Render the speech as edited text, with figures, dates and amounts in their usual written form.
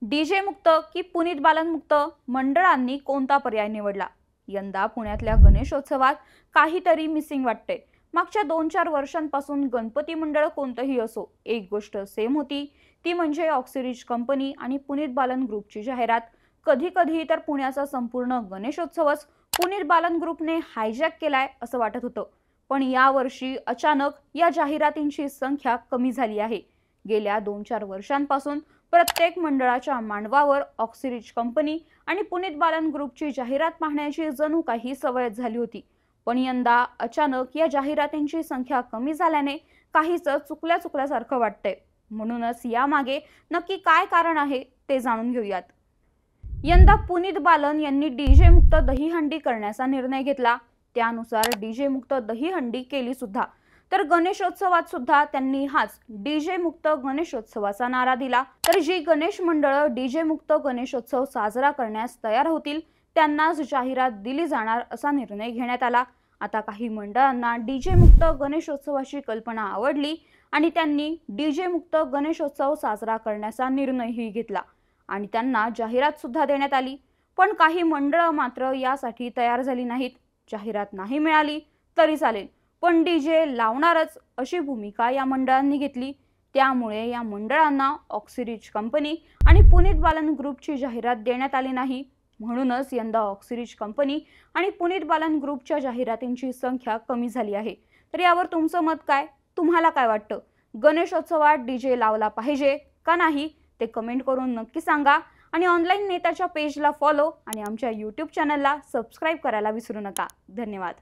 DJ मुक्त की पुनीत बालन मुक्त मंडळांनी कोणता पर्याय निवडला? यंदा पुण्यातल्या गणेशोत्सवात काहीतरी मिसिंग वाटते। मागच्या 2-4 वर्षांपासून गणपती मंडळ कोणतंही असो, एक गोष्ट सेम होती, ती म्हणजे ऑक्सिरीज कंपनी आणि पुनीत बालन ग्रुपची जाहिरात। कधी कधी तर पुण्याचा संपूर्ण गणेशोत्सवच पुनीत बालन ग्रुपने हायजॅक केलाय असं वाटत होतं। पण यावर्षी अचानक या जाहिरातींची संख्या कमी झाली आहे। गेल्या 2-4 वर्षांपासून प्रत्येक मंडळाच्या मांडवावर ऑक्सिरीज कंपनी आणि पुनीत बालन ग्रुपची जाहिरात पाहण्याची जणू काही सवय झाली होती। पण यंदा अचानक या जाहिरातींची संख्या कमी झाल्याने काहीच चुकल्यासारखं वाटतंय। म्हणूनच यामागे नक्की काय कारण आहे ते जाणून घेऊयात। यंदा पुनीत बालन यांनी डीजे मुक्त दहीहंडी करण्याचा निर्णय घेतला। त्यानुसार डीजे मुक्त दहीहंडी केली सुद्धा। तर गणेशोत्सवात सुद्धा त्यांनी हाच डीजे मुक्त गणेशोत्सवाचा नारा दिला। तर जी गणेश मंडळ डीजे मुक्त गणेशोत्सव साजरा करण्यास तयार होतील त्यांनाच जाहिरात दिली जाणार असा निर्णय घेण्यात आला। आता काही मंडळांना डीजे मुक्त गणेशोत्सवाची कल्पना आवडली आणि त्यांनी डीजे मुक्त गणेशोत्सव साजरा करण्याचा निर्णयही घेतला आणि त्यांना जाहिरात सुद्धा देण्यात आली। पण काही मंडळ मात्र यासाठी तयार झाली नाहीत। जाहिरात नाही मिळाली तरी चालेल, पण डीजे लावणारच अशी भूमिका या मंडळांनी घेतली। त्यामुळे या मंडळांना ऑक्सिरीज कंपनी आणि पुनीत बालन ग्रुपची जाहिरात देण्यात आली नाही। म्हणूनच यंदा ऑक्सिरीज कंपनी आणि पुनीत बालन ग्रुपच्या जाहिरातींची संख्या कमी झाली आहे। तर यावर तुमचं मत काय? तुम्हाला काय वाटतं? गणेशोत्सवात डीजे लावला पाहिजे का नाही ते कमेंट करून नक्की सांगा आणि ऑनलाईन नेत्याच्या पेजला फॉलो आणि आमच्या YouTube चॅनलला सबस्क्राइब करायला विसरू नका। धन्यवाद।